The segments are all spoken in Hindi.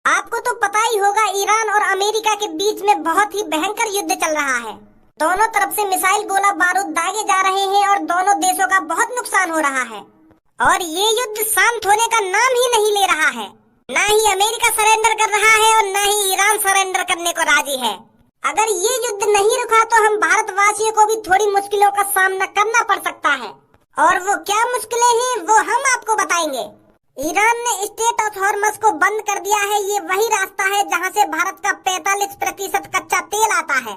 आपको तो पता ही होगा, ईरान और अमेरिका के बीच में बहुत ही भयंकर युद्ध चल रहा है। दोनों तरफ से मिसाइल गोला बारूद दागे जा रहे हैं और दोनों देशों का बहुत नुकसान हो रहा है। और ये युद्ध शांत होने का नाम ही नहीं ले रहा है। ना ही अमेरिका सरेंडर कर रहा है और ना ही ईरान सरेंडर करने को राजी है। अगर ये युद्ध नहीं रुका तो हम भारतवासियों को भी थोड़ी मुश्किलों का सामना करना पड़ सकता है। और वो क्या मुश्किलें हैं वो हम आपको बताएंगे। ईरान ने स्ट्रेट ऑफ हॉर्मस को बंद कर दिया है। ये वही रास्ता है जहां से भारत का 45% कच्चा तेल आता है।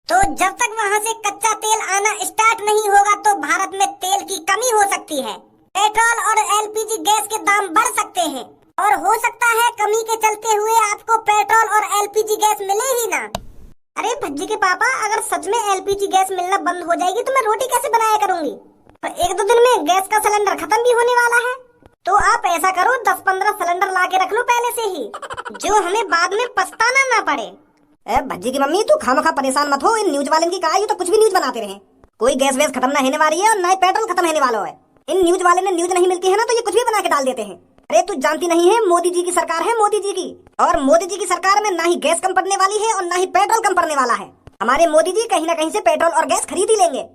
तो जब तक वहां से कच्चा तेल आना स्टार्ट नहीं होगा तो भारत में तेल की कमी हो सकती है। पेट्रोल और एलपीजी गैस के दाम बढ़ सकते हैं और हो सकता है कमी के चलते हुए आपको पेट्रोल और एलपीजी गैस मिले ही ना। अरे भज्जी के पापा, अगर सच में एलपीजी गैस मिलना बंद हो जाएगी तो मैं रोटी कैसे बनाया करूंगी? और 1-2 दिन में गैस का सिलेंडर खत्म भी होने वाला है। तो आप ऐसा करो, 10-15 सिलेंडर ला के रख लो पहले से ही, जो हमें बाद में पछताना ना पड़े। भज्जी की मम्मी, तू खामखा परेशान मत हो। इन न्यूज वाले की कहा, तो कुछ भी न्यूज बनाते रहे। कोई गैस वैस खत्म ना होने वाली है और ना ही पेट्रोल खत्म होने वाला है। इन न्यूज वाले ने न्यूज नहीं मिलती है ना तो ये कुछ भी बना के डाल देते हैं। अरे तू जानती नहीं है, मोदी जी की सरकार है, मोदी जी की। और मोदी जी की सरकार में ना ही गैस कम पड़ने वाली है और ना ही पेट्रोल कम पड़ने वाला है। हमारे मोदी जी कहीं ना कहीं से पेट्रोल और गैस खरीद ही लेंगे।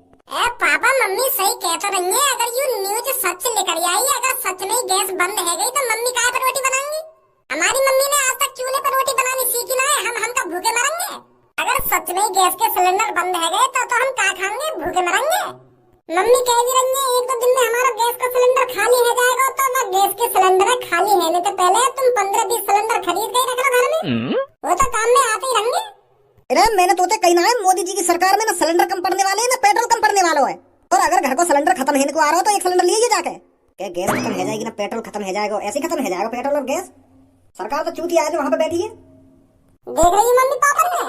पापा मम्मी सही कह तो रही है। अगर ये न्यूज सच लेकर आई, अगर सच में गैस बंद है गई तो मम्मी काय पर रोटी बनाएंगी? हमारी मम्मी ने आज तक चूल्हे पर रोटी बनानी सीखी ना है। हम का भूखे मरेंगे। अगर सच में गैस के सिलेंडर बंद है गए तो हम क्या खाएंगे? भूखे मरेंगे। मम्मी कह भी रही है 1-2 दिन में हमारा गैस का सिलेंडर खाली हो जाएगा। तो ना गैस के सिलेंडर खाली होने से पहले तुम 15-20 सिलेंडर खरीद के रख लो घर में। वो तो काम में आते ही रहेंगे। अरे मैंने तो कही ना है, मोदी जी की सरकार में ना सिलेंडर कम पड़ने वाले हैं ना पेट्रोल कम पड़ने वाला है। और अगर घर को सिलेंडर खत्म होने को आ रहा हो तो एक सिलेंडर लीजिए जाके। क्या गैस खत्म हो जाएगी ना पेट्रोल खत्म हो जाएगा? ऐसे खत्म हो जाएगा पेट्रोल और गैस। सरकार तो चूती आज वहाँ पे बैठी है। देख रही मम्मी पापा ने।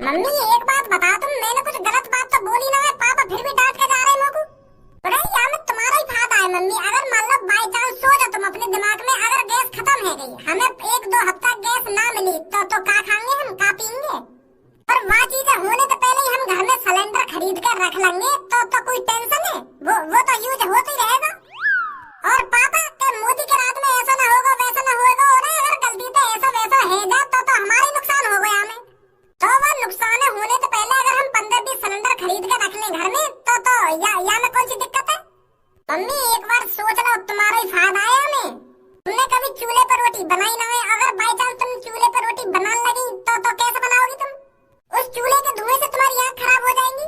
मम्मी एक बात बता, तुम मैंने कुछ गलत बात तो बोली ना है? पापा फिर भी डांट के जा रहे हैं लोगों। यहाँ में तुम्हारा ही फायदा है मम्मी। अगर मान लो बाई चांस सोचो तुम अपने दिमाग में, अगर गैस खत्म हो गई, हमें 1-2 हफ्ता गैस ना मिली तो क्या खाएंगे हम? क्या पीएंगे? और वह चीजें होने से पहले ही हम घर में सिलेंडर खरीद कर रख लेंगे तो कोई टेंशन है? वो तो यूज होता ही रहेगा। और पापा के मोदी के रात में ऐसा ना होगा वैसा ना होगा। और अगर गलती से ऐसा वैसा है जाए तो हमारा नुकसान हो गया हमें। तो वह नुकसान होने से पहले अगर हम 15-20 सिलेंडर खरीद कर रख लें घर में तो या में कौन सी दिक्कत है? मम्मी एक बार सोच लो, तुम्हारा ही फायदा है हमें। तुमने कभी चूल्हे पर रोटी बनाई ना है? अगर बाई चांस तुम चूल्हे पर रोटी बनाने लगी तो कैसे बनाओगी तुम? उस चूल्हे के धुएं से तुम्हारी आँख खराब हो जाएंगी।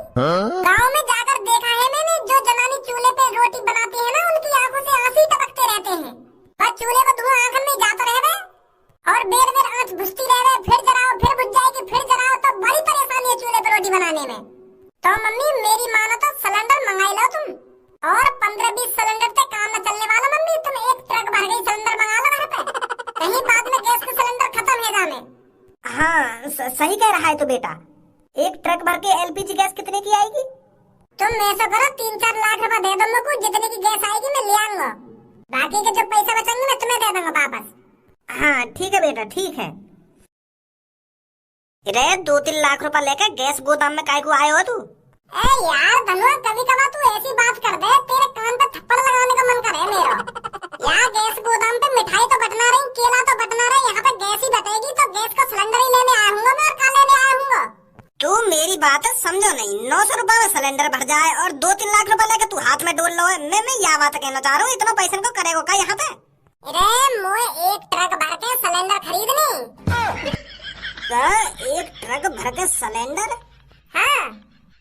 गाँव में जाकर देखा है मैंने, जो जनानी चूल्हे पे रोटी बनाती है ना, उनकी आंखों से आंसू टपकते रहते हैं। और चूल्हे का धुआं आँख में जाता रहे और बेर आँच बुझती रहे, फिर जलाओ फिर बुझ जाएगी, फिर जलाओ, तो बड़ी परेशानी है चूल्हे पे रोटी बनाने में। तो मम्मी मेरी मानो तो सिलेंडर मंगाई लो तुम। और 15-20 सिलेंडर से काम न चलने वाला मम्मी। तुम एक ट्रक भर गई सिलेंडर मंगा लो घर पे, कहीं बाद में गैस के सिलेंडर खत्म है जाने। हाँ सही कह रहा है तो बेटा। एक ट्रक भर के एलपीजी गैस कितने की आएगी? तुम ऐसा करो, 3-4 लाख रुपए दे दो मुझको, जितने की गैस आएगी मैं ले आऊंगा। बाकी के जो पैसे बचेंगे मैं तुम्हें दे दूंगा वापस। हाँ ठीक है बेटा, ठीक है। रे 2-3 लाख रुपए लेकर गैस गोदाम में काय को आए हो तू? ए यार धनुआ, कभी कभार तू ऐसी बात कर दे, तेरे कान पे थप्पड़ लगाने का मन करे मेरा। यहाँ गैस गोदाम पे मिठाई तो बटना रही, केला तो बटना रही, यहाँ पे गैस ही बटेगी तो गैस का सिलेंडर ही लेने आया हूँ मैं। और कहाँ लेने आया हूँ? तू मेरी बात समझो नहीं। 900 रुपए में सिलेंडर भर जाए और 2-3 लाख रुपए लेकर तू हाथ में डोल लो। मैं यह बात कहना चाह रहा हूँ, इतना पैसा को करेगा क्या यहाँ पे? अरे मोए एक ट्रक भर के सिलेंडर खरीदनी। एक ट्रक भर के सिलेंडर? हाँ,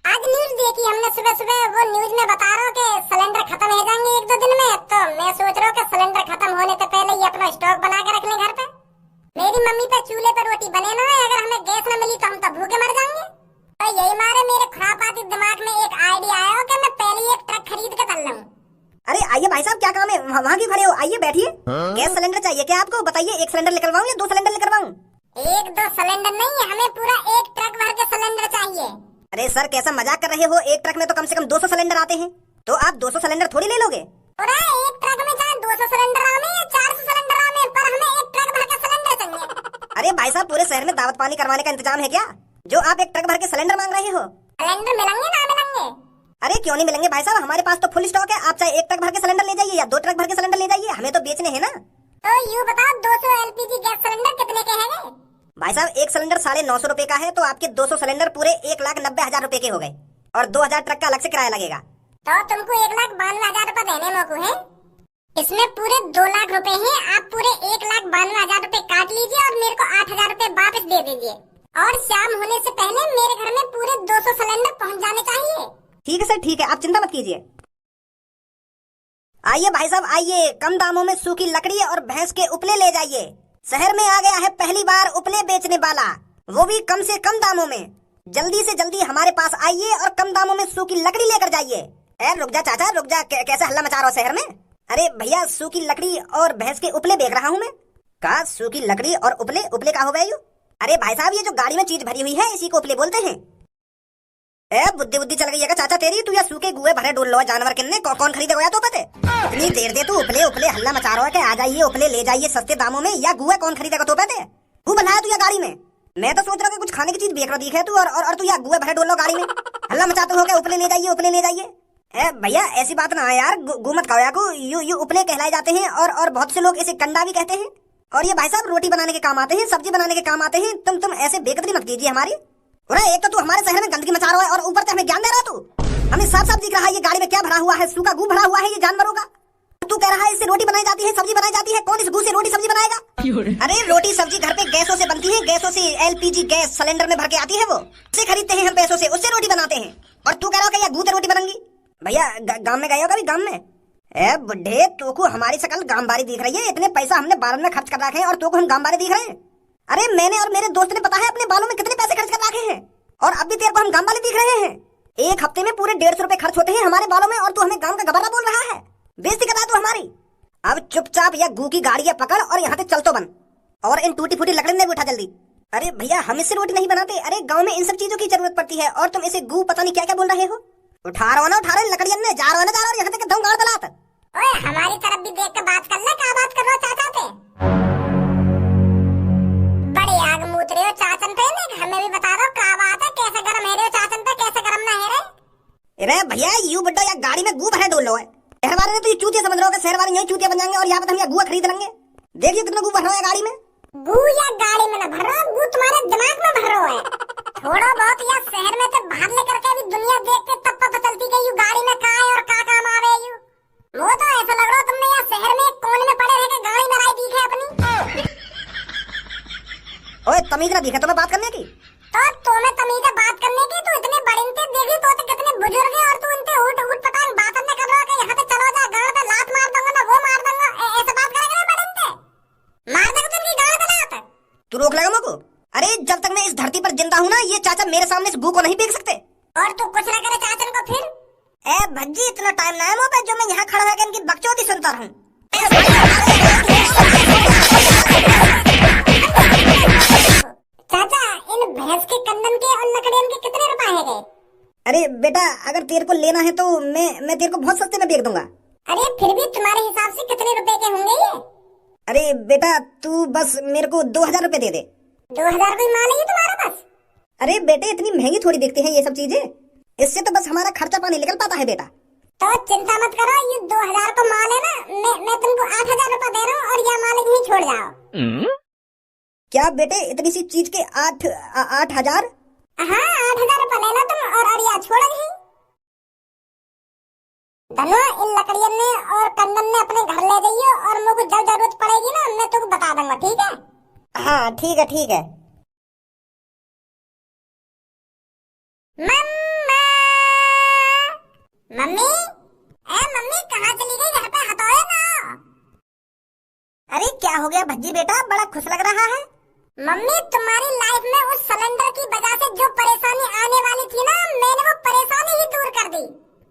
आज न्यूज देखी हमने सुबह सुबह। वो न्यूज में बता रहा हूँ कि सिलेंडर खत्म हो जाएंगे 1-2 दिन में। तो मैं सोच रहा हूँ कि सिलेंडर खत्म होने से पहले ही अपना स्टॉक बना के रख लें घर पे। मेरी मम्मी पे चूल्हे पर रोटी बने ना है, अगर हमें गैस न मिली तो हम तो भूखे मर जाएंगे। तो यही मारे मेरे खुरापाती दिमाग में एक आइडिया आया कि मैं पहले ही एक ट्रक खरीद के कर लूं। अरे आइए भाई साहब, क्या काम है? वहाँ क्यों खड़े हो? आइए बैठिए। गैस सिलेंडर चाहिए क्या आपको? बताइए, एक सिलेंडर निकलवाऊं या 2 सिलेंडर निकलवाऊं? 1-2 सिलेंडर नहीं, हमें पूरा एक ट्रक भर के सिलेंडर चाहिए। अरे सर कैसा मजाक कर रहे हो? एक ट्रक में तो कम से कम 200 सिलेंडर आते हैं। तो आप 200 सिलेंडर थोड़ी ले लोगे? अरे एक ट्रक में चाहे 200 सिलेंडर आवे या 400 सिलेंडर आवे, पर हमें एक ट्रक भर के सिलेंडर चाहिए। अरे भाई साहब, पूरे शहर में दावत पानी करवाने का इंतजाम है क्या, जो आप एक ट्रक भर के सिलेंडर मांग रहे हो? सिलेंडर मिलेंगे ना मिलेंगे? अरे क्यों नहीं मिलेंगे भाई साहब, हमारे पास तो फुल स्टॉक है। आप चाहे एक ट्रक भर के सिलेंडर ले जाइए या 2 ट्रक भर के सिलेंडर ले जाइए, हमें तो बेचने हैं ना। तो यूँ बताओ 200 एलपीजी गैस सिलेंडर कितने साहब एक सिलेंडर 950 रुपए का है, तो आपके 200 सिलेंडर पूरे 1,90,000 रुपए के हो गए और 2,000 ट्रक का अलग से किराया लगेगा। तो तुमको 1,92,000 रुपए देने मोकू है। इसमें पूरे 2 लाख रुपए हैं, आप पूरे 1,92,000 रुपए काट लीजिए और मेरे को 8,000 रुपए वापस दे दीजिए और शाम होने से पहले मेरे घर में पूरे 200 सिलेंडर पहुंच जाने चाहिए। ठीक है सर, ठीक है, आप चिंता मत कीजिए। आइए भाई साहब आइए, कम दामों में सूखी लकड़ी और भैंस के उपले ले जाइए। शहर में आ गया है पहली बार उपले बेचने वाला, वो भी कम से कम दामों में। जल्दी से जल्दी हमारे पास आइए और कम दामों में सूखी लकड़ी लेकर जाइए। रुक जा चाचा रुक जा, कैसे हल्ला मचा रहा हो शहर में? अरे भैया सूखी लकड़ी और भैंस के उपले बेच रहा हूँ मैं। कहा सूखी लकड़ी और उपले? उपले का हो गया यू? अरे भाई साहब ये जो गाड़ी में चीज भरी हुई है इसी को उपले बोलते हैं। बुद्धि बुद्धि चल गई है चाचा तेरी, तू या सूखे गुए भरे डोल लो जानवर किन्ने कौन खरीदेगा या तो पते? इतनी देर दे तू उपले उपले हल्ला मचा रहा है कि आ जाइए उपले ले जाइए सस्ते दामों में, या गुए कौन खरीदेगा तो पते? तू बनाया तू या गाड़ी में? मैं तो सोच रहा हूँ कुछ खाने की चीज बेच रहा दिखे तू, और तू या गुए भरे डोल लो गाड़ी में, हल्ला मचाते हो गया उपले ले जाइए उपले ले जाइए। भैया ऐसी बात ना है यार, गु मत खाओ को, यू उपले कहलाए जाते हैं और बहुत से लोग इसे कंडा भी कहते हैं। और ये भाई साहब रोटी बनाने के काम आते हैं, सब्जी बनाने के काम आते हैं। तुम ऐसे बेकदरी मत कीजिए हमारी। एक तो तू हमारे शहर में गंदगी मचा रहा है और ऊपर से हमें ज्ञान दे रहा तू। हमें साफ साफ दिख रहा है ये गाड़ी में क्या भरा हुआ है, सूखा गू भरा हुआ है ये जानवरों का। तू कह रहा है इससे रोटी बनाई जाती है, सब्जी बनाई जाती है। कौन इस गू से रोटी सब्जी बनाएगा? अरे रोटी सब्जी घर पे गैसों से बनती है, गैसों से LPG गैस सिलेंडर में भर के आती है, वो उसे खरीदते हैं हम पैसों से, उससे रोटी बनाते हैं। और तू कह रहा है गू से रोटी बनेंगी? भैया गांव में गए हो कभी? गांव में बुढ़े तो को हमारी शकल गांवबारी दिख रही है। इतने पैसा हमने बालों में खर्च कर रखे हैं और तो को हम गांवबारी दिख रहे हैं? अरे मैंने और मेरे दोस्त ने पता है अपने बालों में कितने पैसे खर्च कर रखे हैं और अब भी तेरे को हम गांवबारी दिख रहे हैं। एक हफ्ते में पूरे 150 रुपए खर्च होते हैं हमारे बालों में और तू हमें गांव का गबर्रा बोल रहा है। बेइज्जती कर रहा है तू हमारी। अब चुपचाप या गू की गाड़ी पकड़ और यहाँ से चल तो बन, और इन टूटी फूटी लकड़ी में उठा जल्दी। अरे भैया हम इससे रोटी नहीं बनाते। अरे गाँव में इन सब चीजों की जरूरत पड़ती है और तुम इसे गू पता नहीं क्या क्या बोल रहे हो। उठा रहा हो ना, उठा रहे लकड़ियन में जा रहा ना, जा रहा यहाँ तक दम गाड़ दलात। ओए हमारी तरफ भी देख के बात कर ले, क्या बात कर रहे हो चाचा पे? बड़ी आग मूत रहे हो चाचन पे, हमें भी बता दो क्या बात है, कैसे गरम है रहे हो चाचन पे, कैसे गरम ना है रहे? अरे भैया यू बुड्ढा या गाड़ी में गू भरे डोल लो है। शहर वाले ने तो ये चूतिया समझ रहे हो, शहर वाले यही चूतिया बन जाएंगे और यहाँ पे हम गुआ खरीद लेंगे। देखिए कितना गू भर रहा है गाड़ी में। गू या गाड़ी में ना भर रहा, गू तुम्हारे दिमाग में भर रहा है। थोड़ा बहुत या शहर में तो बाहर लेकर के भी दुनिया देख के तब पता चलती कि यू गाड़ी में कहाँ है और क्या काम आवे यू। वो तो ऐसा लग रहा तुमने यहाँ शहर में एक कोने में पड़े रह के गाड़ी में लाई दी है अपनी। ओए तमीज ना दिखे तुम्हें बात करने की? तो तुम्हें तमीज है बात करने की? तू इतने बड़े इनते देखी तो कितने बुजुर्ग हैं और तू इनते उठ पटांग बात नहीं कर रहा है कि यहाँ पे चलो जा गाड़ पे लात मार दूंगा ना वो मार दूंगा, ऐसे बात करेगा बड़े इनते मार देगा तुमकी गाड़ पे लात। तू रोक लेगा मुझको? अरे जब तक मैं इस धरती पर जिंदा हूँ ना ये चाचा मेरे सामने इस गू को नहीं फेंक सकते। और तू कुछ ना करे चाचन को फिर? भज्जी इतना टाइम ना है मुँह पे जो मैं यहाँ खड़ा होकर इनकी बकचोदी सुनता रहूं। चाचा इन भैंस के कंदन के और लकड़ियन के कितने रुपए है गए? अरे बेटा अगर तेरे को लेना है तो मैं तेरे को बहुत सस्ते में बेच दूंगा। अरे फिर भी तुम्हारे हिसाब से कितने रुपए के होंगे ये? अरे बेटा तू बस मेरे को 2,000 रुपए दे दे। 2,000 कोई माल है तुम्हारा बस? अरे बेटे इतनी महंगी थोड़ी दिखती है ये सब चीजें, इससे तो बस हमारा खर्चा पानी निकल पाता है बेटा। तो चिंता मत करो, ये 2,000 को माल है ना, मैं तुमको 8,000 रुपए दे रहा हूँ और यह माल यहीं छोड़ जाओ। क्या बेटे इतनी सी चीज के 8,000? हाँ 8,000 रुपए लेना तुम और यह छोड़ ही। धनो इन लकड़ियन ने और कंदन ने अपने घर ले जाइए और मुझे जब जरूरत पड़ेगी ना मैं तुमको बता दूंगा, ठीक है? हाँ ठीक है ठीक है। मम्मा मम्मी मम्मी कहाँ चली गई? घर पे हटोए ना। अरे क्या हो गया भज्जी बेटा, बड़ा खुश लग रहा है। मम्मी तुम्हारी लाइफ में उस सिलेंडर की वजह से जो परेशानी आने वाली थी ना, मैंने वो परेशानी ही दूर कर दी।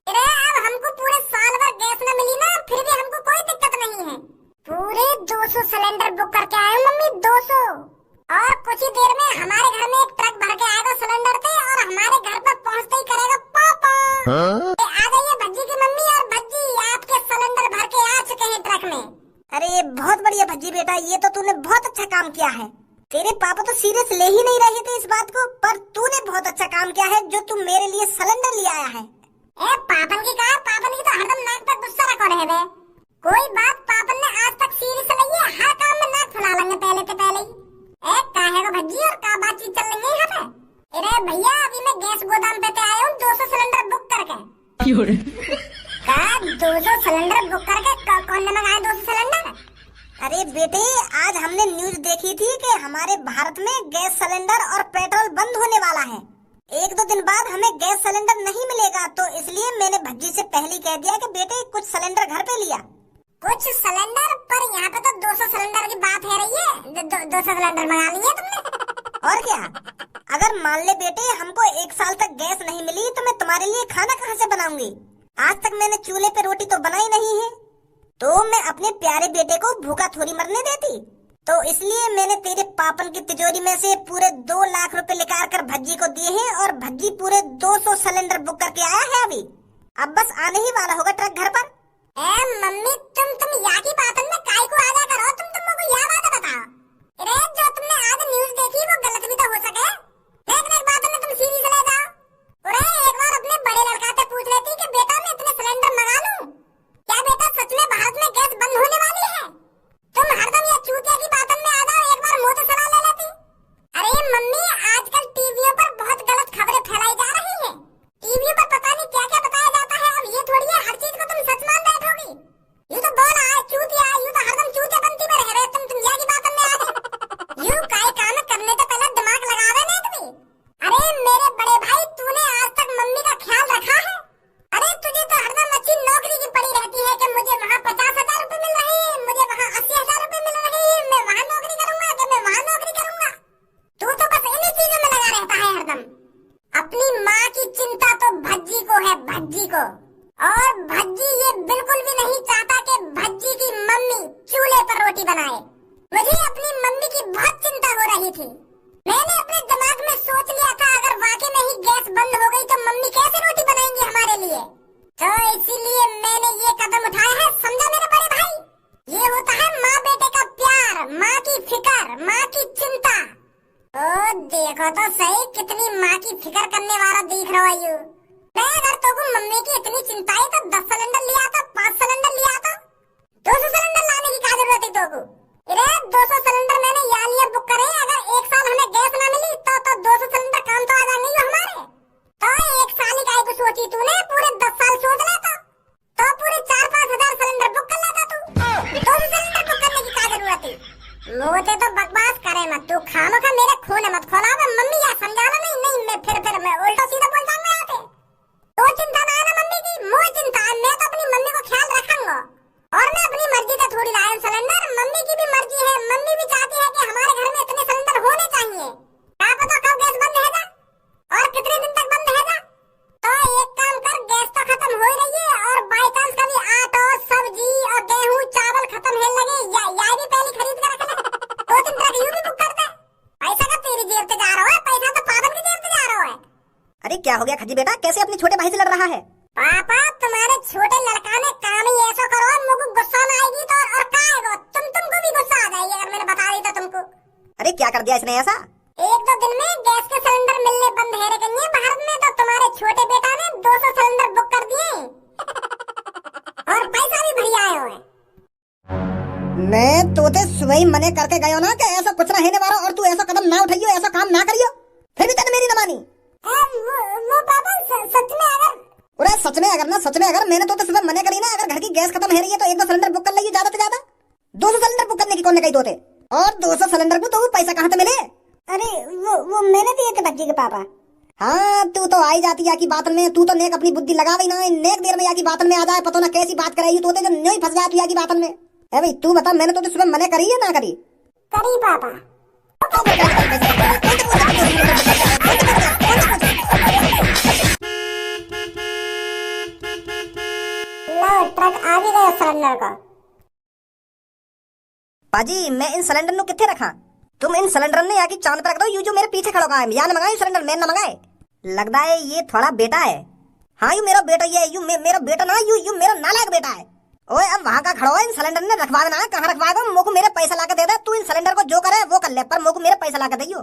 अरे अब हमको पूरे साल भर गैस न मिली ना, फिर भी हमको कोई दिक्कत नहीं है। पूरे 200 सिलेंडर बुक करके आए मम्मी, 200। और कुछ ही देर में हमारे घर में एक ट्रक भर के आएगा सिलेंडर से और हमारे घर पर पहुंचते ही करेगा पापा। आ जाइए भज्जी की मम्मी और भज्जी आपके सिलेंडर भर के आ चुके हैं ट्रक में। अरे बहुत बढ़िया भज्जी बेटा, ये तो तूने बहुत अच्छा काम किया है। तेरे पापा तो सीरियस ले ही नहीं रहे थे इस बात को, पर तूने बहुत अच्छा काम किया है जो तू मेरे लिए सिलेंडर ले आया है। पापन की कहा, पापन की तो हरदम नाक पर गुस्सा रखो रहे थे। कोई बात पापन ने आज तक सीरियस नहीं है, हर काम में नाक फुला लेंगे पहले तो पहले ही। है वो भज्जी और का बातचीत चल रही है यहाँ पे? अरे भैया अभी मैं गैस गोदाम पे आया हूँ 200 सिलेंडर बुक करके। का 200 सिलेंडर बुक करके कौन ने मंगाया 200 सिलेंडर? अरे बेटे, आज हमने न्यूज देखी थी कि हमारे भारत में गैस सिलेंडर और पेट्रोल बंद होने वाला है। 1-2 दिन बाद हमें गैस सिलेंडर नहीं मिलेगा, तो इसलिए मैंने भज्जी से पहले कह दिया कि बेटे कुछ सिलेंडर घर पे लिया। कुछ सिलेंडर? पर यहाँ पे तो 200 सिलेंडर की बात है रही है। 200 सिलेंडर मंगा लिए तुमने? और क्या, अगर मान ले बेटे हमको 1 साल तक गैस नहीं मिली तो मैं तुम्हारे लिए खाना कहाँ से बनाऊंगी? आज तक मैंने चूल्हे पे रोटी तो बनाई नहीं है, तो मैं अपने प्यारे बेटे को भूखा थोड़ी मरने देती। तो इसलिए मैंने तेरे पापन की तिजोरी में से पूरे 2 लाख रुपए निकाल कर भज्जी को दिए हैं और भज्जी पूरे 200 सिलेंडर बुक करके आया है अभी। अब बस आने ही वाला होगा ट्रक घर पर। मम्मी तुम यहाँ की बातन में काय को आजा करो? तुमको यह बात बताओ। अरे जो तुमने आज न्यूज देखी वो गलत भी तो हो सके, लेकिन एक बात में तुम सीरियस ले जाओ। अरे एक बार अपने बड़े लड़का से पूछ लेती कि बेटा मैं इतने सिलेंडर मंगा लूं, क्या बेटा सच में भारत में गैस बंद होने वाली है? तुम हरदम ये चूतिया की बातन में आ जाओ, एक बार मुंह से सलाह ले लेती। अरे मम्मी आजकल टीवियों पर बहुत गलत खबरें फैलाई जा रही है। टीवी पर पता नहीं क्या क्या बताया जाता है। अब ये थोड़ी है हर चीज को तुम सच मान बैठोगी। यू तो बोल आए चूतिया, यू तो हरदम चूतिया बनती में रह रहे तुम यहाँ की बातन में आ गए। यू काय काम करने से पहले दिमाग लगावे नहीं तुम्हें? अरे मेरे बड़े भाई तूने आज तक मम्मी का ख्याल रखा है? अरे तुझे तो हरदम अच्छी नौकरी की पड़ी रहती है कि मुझे वहाँ 50,000 रुपए मिल रहे हैं, मुझे वहाँ 80,000 रुपए मिल रहे हैं, मैं वहाँ नौकरी करूंगा कि मैं वहाँ नौकरी करूंगा। तू तो बस इन्हीं चीजों में लगा रहता है हरदम। अपनी माँ की चिंता तो भज्जी को है, भज्जी को। और भज्जी ये बिल्कुल भी नहीं चाहता कि भज्जी की मम्मी चूल्हे पर रोटी बनाए। मुझे अपनी मम्मी की बहुत चिंता हो रही थी। मैंने अपने दिमाग में सोच लिया था अगर वाकई में ही गैस बंद हो गई तो मम्मी कैसे रोटी बनाएंगी हमारे लिए। तो इसीलिए मैंने ये कदम उठाया है, समझा मेरे बड़े भाई? ये होता है माँ बेटे का प्यार, माँ की फिक्र, माँ की चिंता। ओ देखो तो सही कितनी माँ की फिक्र करने वाला दिख रहा है यू। मैं अगर तो मम्मी की इतनी चिंता है तो 10 सिलेंडर लिया था, 5 सिलेंडर लिया था। 200 सिलेंडर लाने की क्या जरूरत है तो? अरे 200 सिलेंडर मैंने यहाँ लिए बुक करे। अगर 1 साल हमें गैस ना मिली तो 200 सिलेंडर काम तो आ जाएंगे हमारे। तो 1 साल ही काय को सोची तूने? पूरे 10 साल सोच लेता तो पूरे 4-5 हजार सिलेंडर बुक कर लेता तू। 200 सिलेंडर बुक करने की क्या जरूरत है? मोटे तो बकवास करे मत तू, खामोखा मेरे खून मत खोला। मम्मी या समझाना नहीं मैं फिर मैं उल्टा सीधा बोल जाऊंगा यहाँ पे। तो चिंता ना है ना मम्मी की, मुझे चिंता है। मैं तो अपनी मम्मी को ख्याल रखूंगा और मैं अपनी मर्जी से थोड़ी लाया सिलेंडर। मम्मी की भी मर्जी है, मम्मी भी चाहती है कि हमारे घर में इतने सिलेंडर होने चाहिए। क्या पता कब गैस बंद रहेगा और कितने दिन तक बंद रहेगा। तो एक काम कर, गैस तो खत्म हो ही रही है और बाई चांस कभी आटा सब्जी और गेहूँ चावल खत्म होने लगे या भी पहले खरीद कर रख ले। 2-3 ट्रक यूं भी बुक कर दे। पैसा का तेरी जेब से जा रहा है, पैसा तो पागल की जेब से जा रहा है। अरे क्या हो गया खजी बेटा, कैसे अपने छोटे भाई से लड़ रहा है? पापा तुम्हारे छोटे लड़का ने काम ही ऐसा करो मुझको गुस्सा ना आएगी तो और क्या आएगा? तुमको भी गुस्सा आ जाएगी अगर मैंने बता दी तो तुमको। अरे क्या कर दिया इसने ऐसा? 1-2 दिन में गैस के सिलेंडर मिलने बंद है रही है भारत में, तो तुम्हारे छोटे बेटा ने 200 सिलेंडर बुक कर दिए और पैसा भी भरी आए हुए। मैं तोते सुबह ही मने करके गयो ना कि ऐसा कुछ ना होने वाला और तू ऐसा कदम ना उठाइयो, ऐसा काम ना करियो, फिर भी तने मेरी न मानी। वो पापा सच में अगर मैंने तो सुबह मने करी ना, अगर घर की गैस खत्म है रही है तो 1-2 सिलेंडर बुक कर लीजिए ज्यादा से ज्यादा। 200 सिलेंडर बुक करने की कौन ने कही तोते? और 200 सिलेंडर को तो पैसा कहाँ से मिले? अरे वो मैंने दिए थे भज्जी के पापा। हाँ तू तो आई जाती या की बातन में, तू तो नेक अपनी बुद्धि लगावी ना, नेक देर में या की बातन में आ जाए, पता ना कैसी बात कराई तोते जो नहीं फंस जाए तू या की बातन में। ए भाई तू बता, मैंने तो सुबह मने करी है ना करी? करी पापा। ट्रक आ भी गया सिलेंडर का। पाजी मैं इन सिलेंडर नु किथे रखा? तुम इन सिलेंडर ने या की चांद पर रख दो। यू जो मेरे पीछे खड़ा है या न मंगाए सिलेंडर, मैंने न मंगाए। लगता है ये थोड़ा बेटा है। हाँ यू मेरा बेटा, ये यू मेरा बेटा ना, यू मेरा नालायक बेटा है। ओए अब वहाँ का खड़ा हो, इन सिलेंडर ने रखवा देना। कहाँ रखवाएगा? मोको मेरे पैसा ला के दे दे। तू इन सिलेंडर को जो करे वो कर ले, पर मोको मेरे पैसा ला के दियो।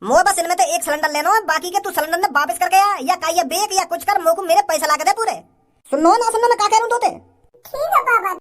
मो बस इनमें तो 1 सिलेंडर लेना है, बाकी के तू सिलेंडर ने वापस करके आ या का बेक या कुछ कर, मोको मेरे पैसा ला के दे पूरे। सुनो ना सुनो, मैं क्या कह रहा हूँ तोते? ठीक है पापा।